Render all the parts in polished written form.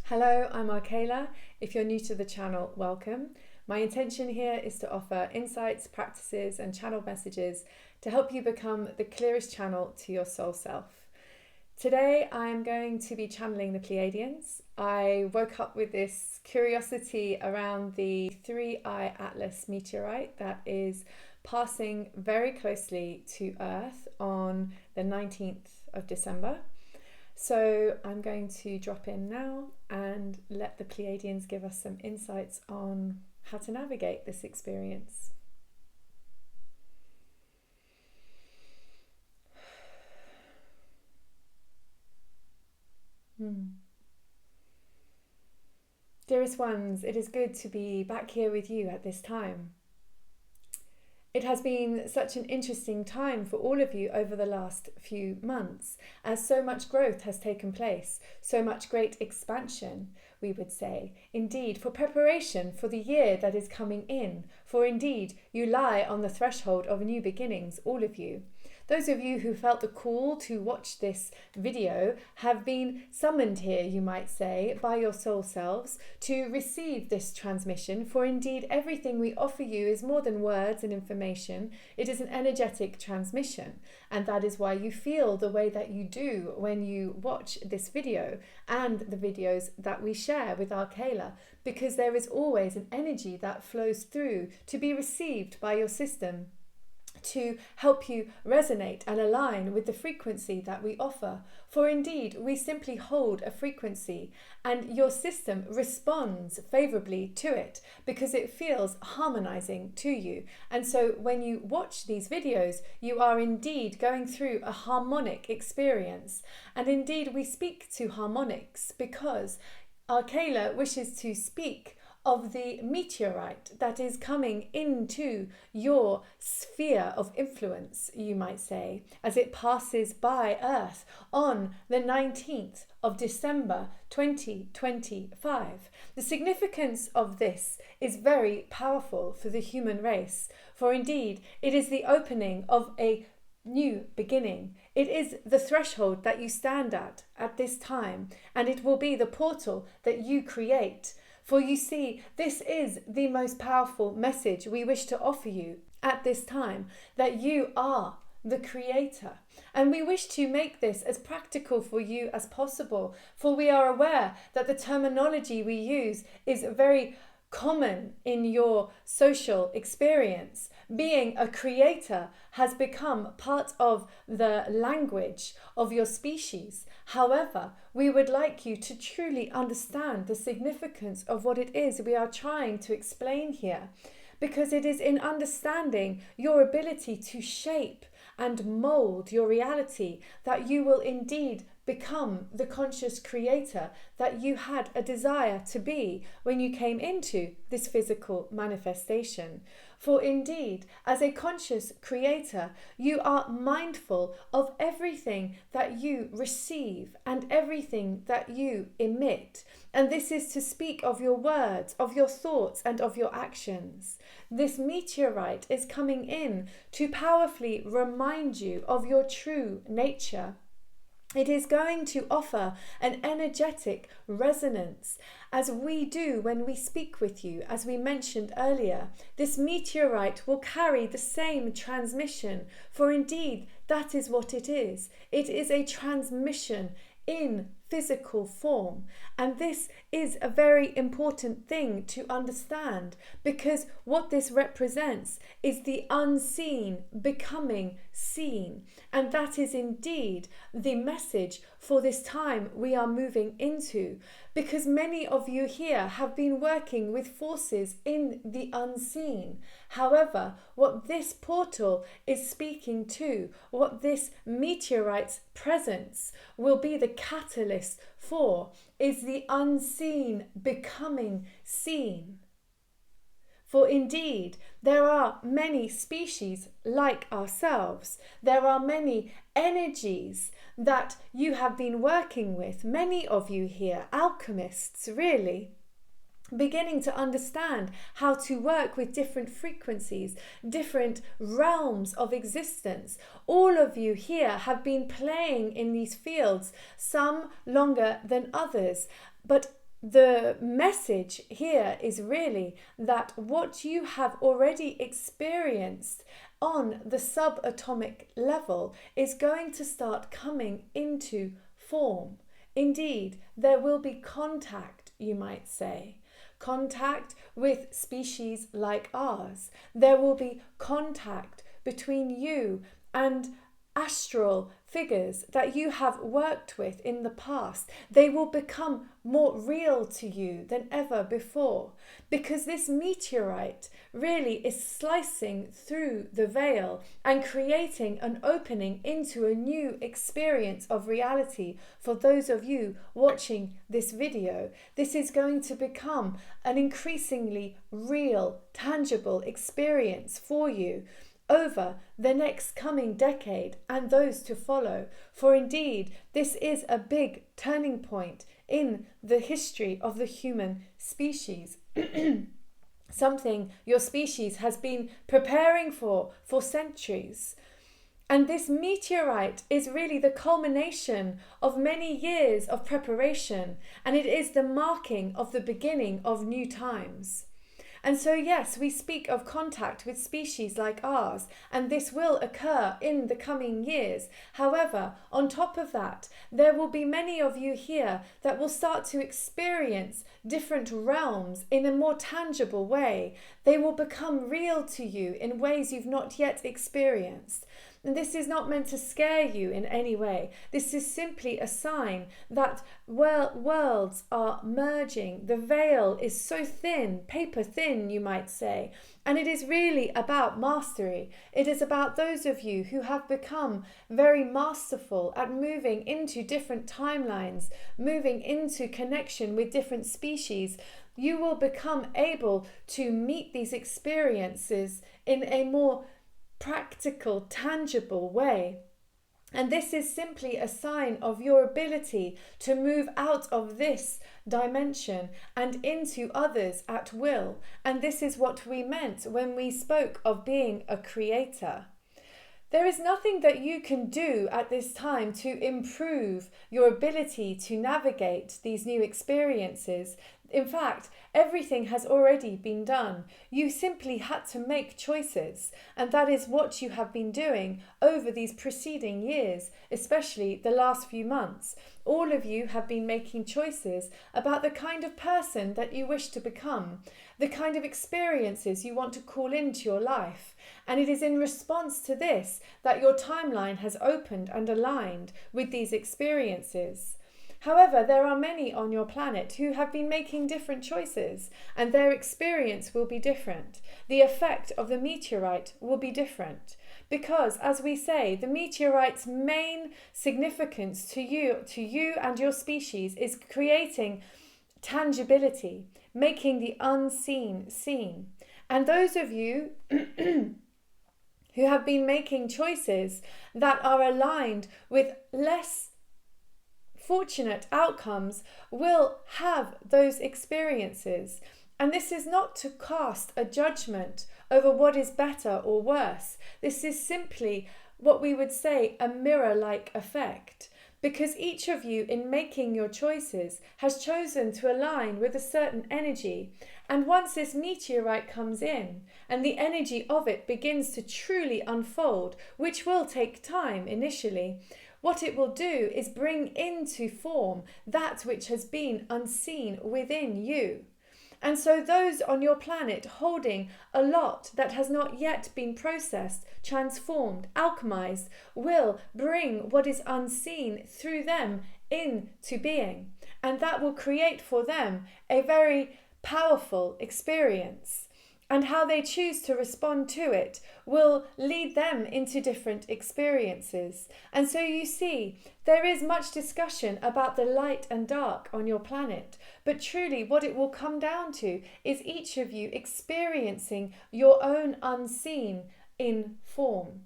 Hello, I'm Arkayla. If you're new to the channel, welcome. My intention here is to offer insights, practices, and channel messages to help you become the clearest channel to your soul self. Today, I'm going to be channeling the Pleiadians. I woke up with this curiosity around the 3-eye Atlas meteorite that is passing very closely to Earth on the 19th of December. So I'm going to drop in now and let the Pleiadians give us some insights on how to navigate this experience. Dearest ones, it is good to be back here with you at this time. It has been such an interesting time for all of you over the last few months, as so much growth has taken place, so much great expansion, we would say, indeed, for preparation for the year that is coming in, for indeed you lie on the threshold of new beginnings, all of you. Those of you who felt the call to watch this video have been summoned here, you might say, by your soul selves to receive this transmission, for indeed everything we offer you is more than words and information. It is an energetic transmission, and that is why you feel the way that you do when you watch this video and the videos that we share with Arkayla, because there is always an energy that flows through to be received by your system, to help you resonate and align with the frequency that we offer. For indeed, we simply hold a frequency and your system responds favorably to it because it feels harmonizing to you. And so when you watch these videos, you are indeed going through a harmonic experience. And indeed, we speak to harmonics because Arkayla wishes to speak of the meteorite that is coming into your sphere of influence, you might say, as it passes by Earth on the 19th of December 2025. The significance of this is very powerful for the human race, for indeed it is the opening of a new beginning. It is the threshold that you stand at this time, and it will be the portal that you create. For you see, this is the most powerful message we wish to offer you at this time, that you are the creator. And we wish to make this as practical for you as possible, for we are aware that the terminology we use is very common in your social experience. Being a creator has become part of the language of your species. However, we would like you to truly understand the significance of what it is we are trying to explain here, because it is in understanding your ability to shape and mold your reality that you will indeed become the conscious creator that you had a desire to be when you came into this physical manifestation. For indeed, as a conscious creator, you are mindful of everything that you receive and everything that you emit. And this is to speak of your words, of your thoughts, and of your actions. This meteorite is coming in to powerfully remind you of your true nature. It is going to offer an energetic resonance, as we do when we speak with you. As we mentioned earlier, this meteorite will carry the same transmission, for indeed that is what it is. It is a transmission in physical form, and this is a very important thing to understand, because what this represents is the unseen becoming seen, and that is indeed the message for this time we are moving into, because many of you here have been working with forces in the unseen. However, what this portal is speaking to, what this meteorite's presence will be the catalyst for, is the unseen becoming seen. For indeed, there are many species like ourselves. There are many energies that you have been working with. Many of you here, alchemists, really, beginning to understand how to work with different frequencies, different realms of existence. All of you here have been playing in these fields, some longer than others, but the message here is really that what you have already experienced on the subatomic level is going to start coming into form. Indeed, there will be contact, you might say. Contact with species like ours. There will be contact between you and astral figures that you have worked with in the past. They will become more real to you than ever before, because this meteorite really is slicing through the veil and creating an opening into a new experience of reality for those of you watching this video. This is going to become an increasingly real, tangible experience for you over the next coming decade and those to follow. For indeed, this is a big turning point in the history of the human species. Something your species has been preparing for centuries. And this meteorite is really the culmination of many years of preparation, and it is the marking of the beginning of new times. And so, yes, we speak of contact with species like ours, and this will occur in the coming years. However, on top of that, there will be many of you here that will start to experience different realms in a more tangible way. They will become real to you in ways you've not yet experienced. And this is not meant to scare you in any way. This is simply a sign that worlds are merging. The veil is so thin, paper thin, you might say. And it is really about mastery. It is about those of you who have become very masterful at moving into different timelines, moving into connection with different species. You will become able to meet these experiences in a more practical, tangible way. And this is simply a sign of your ability to move out of this dimension and into others at will. And this is what we meant when we spoke of being a creator. There is nothing that you can do at this time to improve your ability to navigate these new experiences. In fact, everything has already been done. You simply had to make choices, and that is what you have been doing over these preceding years, especially the last few months. All of you have been making choices about the kind of person that you wish to become, the kind of experiences you want to call into your life. And it is in response to this that your timeline has opened and aligned with these experiences. However, there are many on your planet who have been making different choices, and their experience will be different. The effect of the meteorite will be different. Because, as we say, the meteorite's main significance to you and your species is creating tangibility, making the unseen seen. And those of you who have been making choices that are aligned with less fortunate outcomes will have those experiences. And this is not to cast a judgment over what is better or worse. This is simply what we would say a mirror-like effect. Because each of you, in making your choices, has chosen to align with a certain energy. And once this meteorite comes in and the energy of it begins to truly unfold, which will take time initially, what it will do is bring into form that which has been unseen within you. And so those on your planet holding a lot that has not yet been processed, transformed, alchemized, will bring what is unseen through them into being. And that will create for them a very powerful experience. And how they choose to respond to it will lead them into different experiences. And so you see, there is much discussion about the light and dark on your planet. But truly what it will come down to is each of you experiencing your own unseen in form.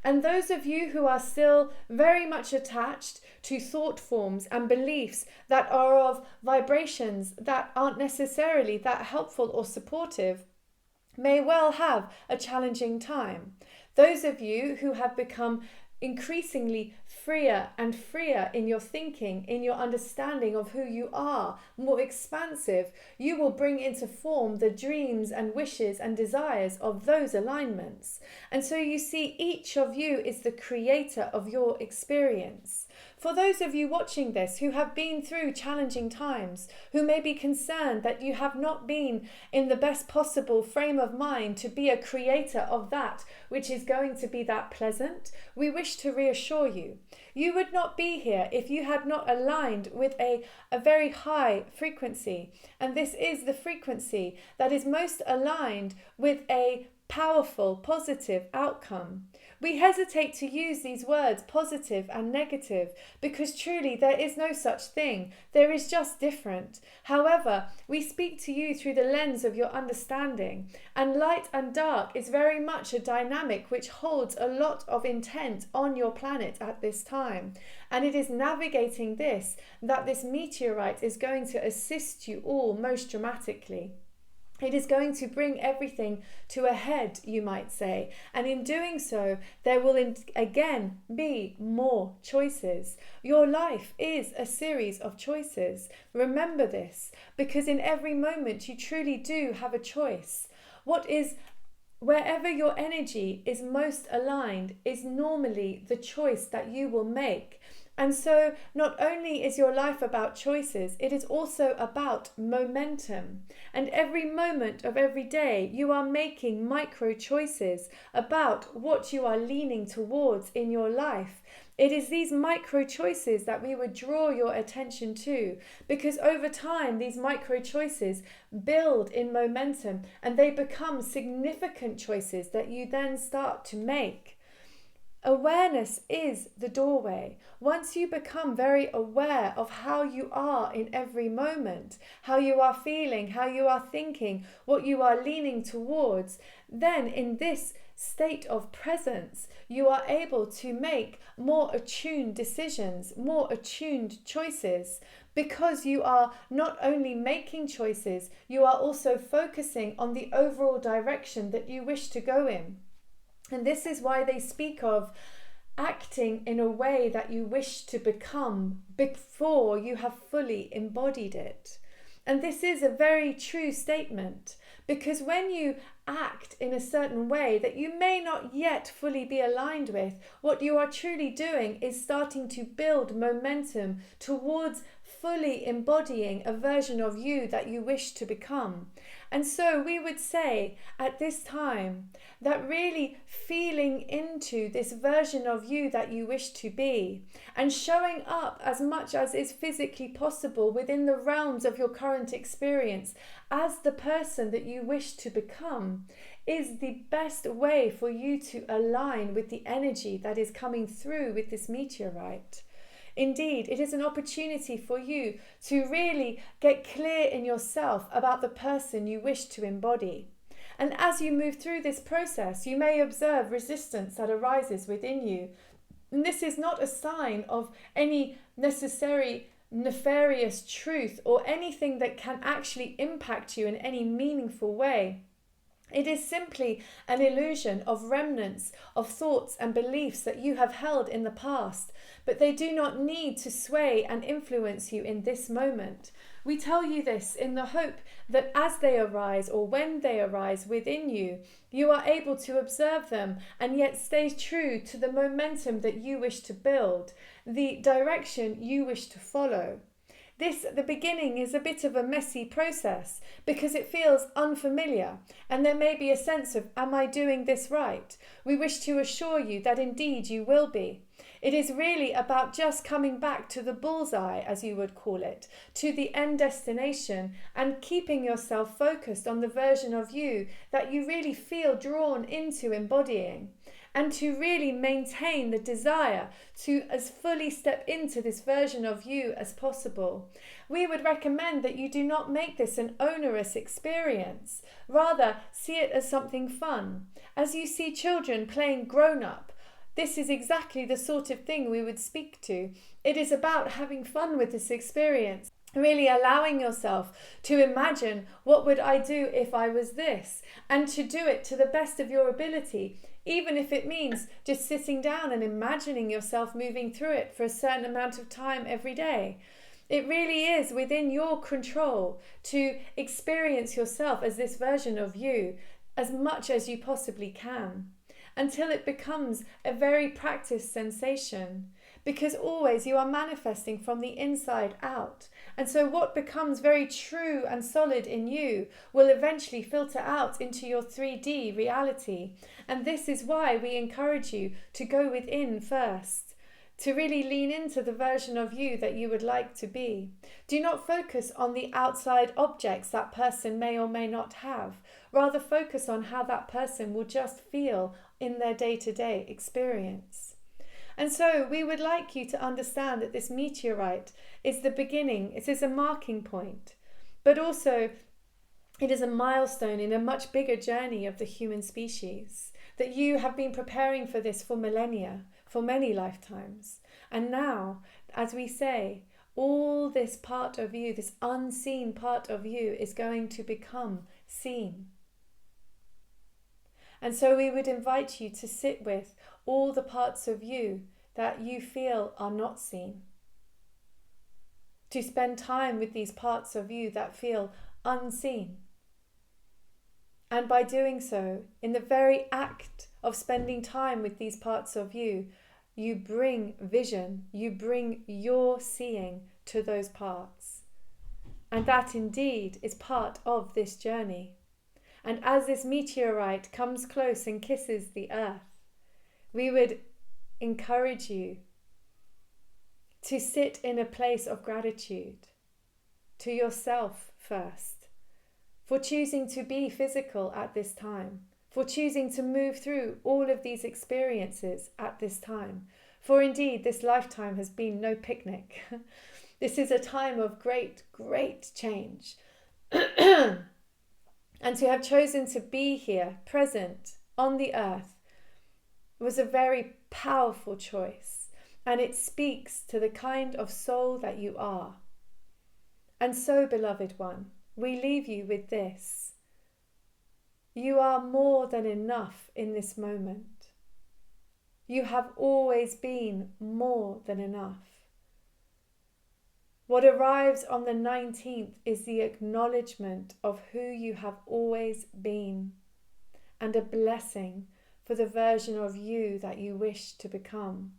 And those of you who are still very much attached to thought forms and beliefs that are of vibrations that aren't necessarily that helpful or supportive, may well have a challenging time. Those of you who have become increasingly freer and freer in your thinking, in your understanding of who you are, more expansive, you will bring into form the dreams and wishes and desires of those alignments. And so you see, each of you is the creator of your experience. For those of you watching this who have been through challenging times, who may be concerned that you have not been in the best possible frame of mind to be a creator of that which is going to be that pleasant, we wish to reassure you. You would not be here if you had not aligned with a very high frequency. And this is the frequency that is most aligned with a powerful, positive outcome. We hesitate to use these words positive and negative because truly there is no such thing. There is just different. However, we speak to you through the lens of your understanding, and light and dark is very much a dynamic which holds a lot of intent on your planet at this time. And it is navigating this that this meteorite is going to assist you all most dramatically. It is going to bring everything to a head, you might say. And in doing so, there will again be more choices. Your life is a series of choices. Remember this, because in every moment you truly do have a choice. Wherever your energy is most aligned is normally the choice that you will make. And so not only is your life about choices, it is also about momentum. And every moment of every day, you are making micro choices about what you are leaning towards in your life. It is these micro choices that we would draw your attention to, because over time, these micro choices build in momentum and they become significant choices that you then start to make. Awareness is the doorway. Once you become very aware of how you are in every moment, how you are feeling, how you are thinking, what you are leaning towards, then in this state of presence, you are able to make more attuned decisions, more attuned choices, because you are not only making choices, you are also focusing on the overall direction that you wish to go in. And this is why they speak of acting in a way that you wish to become before you have fully embodied it. And this is a very true statement, because when you act in a certain way that you may not yet fully be aligned with, what you are truly doing is starting to build momentum towards fully embodying a version of you that you wish to become. And so we would say at this time that really feeling into this version of you that you wish to be and showing up as much as is physically possible within the realms of your current experience as the person that you wish to become is the best way for you to align with the energy that is coming through with this meteorite. Indeed, it is an opportunity for you to really get clear in yourself about the person you wish to embody. And as you move through this process, you may observe resistance that arises within you. And this is not a sign of any necessary nefarious truth or anything that can actually impact you in any meaningful way. It is simply an illusion of remnants of thoughts and beliefs that you have held in the past, but they do not need to sway and influence you in this moment. We tell you this in the hope that as they arise or when they arise within you, you are able to observe them and yet stay true to the momentum that you wish to build, the direction you wish to follow. This, at the beginning, is a bit of a messy process because it feels unfamiliar and there may be a sense of, am I doing this right? We wish to assure you that indeed you will be. It is really about just coming back to the bullseye, as you would call it, to the end destination and keeping yourself focused on the version of you that you really feel drawn into embodying. And to really maintain the desire to as fully step into this version of you as possible. We would recommend that you do not make this an onerous experience. Rather, see it as something fun. As you see children playing grown-up, this is exactly the sort of thing we would speak to. It is about having fun with this experience. Really allowing yourself to imagine, what would I do if I was this? And to do it to the best of your ability, even if it means just sitting down and imagining yourself moving through it for a certain amount of time every day. It really is within your control to experience yourself as this version of you as much as you possibly can, until it becomes a very practiced sensation, because always you are manifesting from the inside out. And so what becomes very true and solid in you will eventually filter out into your 3D reality. And this is why we encourage you to go within first, to really lean into the version of you that you would like to be. Do not focus on the outside objects that person may or may not have. Rather focus on how that person will just feel in their day-to-day experience. And so we would like you to understand that this meteorite is the beginning. It is a marking point, but also it is a milestone in a much bigger journey of the human species, that you have been preparing for this for millennia, for many lifetimes. And now, as we say, all this part of you, this unseen part of you, is going to become seen. And so we would invite you to sit with all the parts of you that you feel are not seen. To spend time with these parts of you that feel unseen. And by doing so, in the very act of spending time with these parts of you, you bring vision, you bring your seeing to those parts. And that indeed is part of this journey. And as this meteorite comes close and kisses the earth, we would encourage you to sit in a place of gratitude to yourself first, for choosing to be physical at this time, for choosing to move through all of these experiences at this time. For indeed, this lifetime has been no picnic. This is a time of great, great change. And to have chosen to be here, present on the earth, was a very powerful choice. And it speaks to the kind of soul that you are. And so, beloved one, we leave you with this. You are more than enough in this moment. You have always been more than enough. What arrives on the 19th is the acknowledgement of who you have always been, and a blessing for the version of you that you wish to become.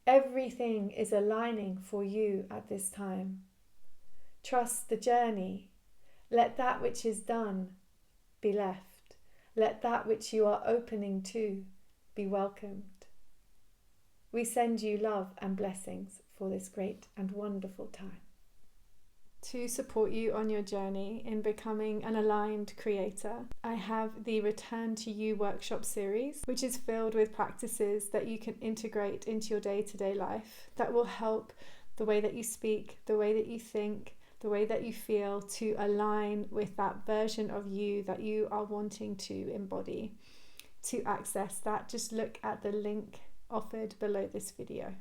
Everything is aligning for you at this time. Trust the journey. Let that which is done be left. Let that which you are opening to be welcomed. We send you love and blessings for this great and wonderful time. To support you on your journey in becoming an aligned creator, I have the Return to You workshop series, which is filled with practices that you can integrate into your day-to-day life that will help the way that you speak, the way that you think, the way that you feel to align with that version of you that you are wanting to embody. To access that, just look at the link offered below this video.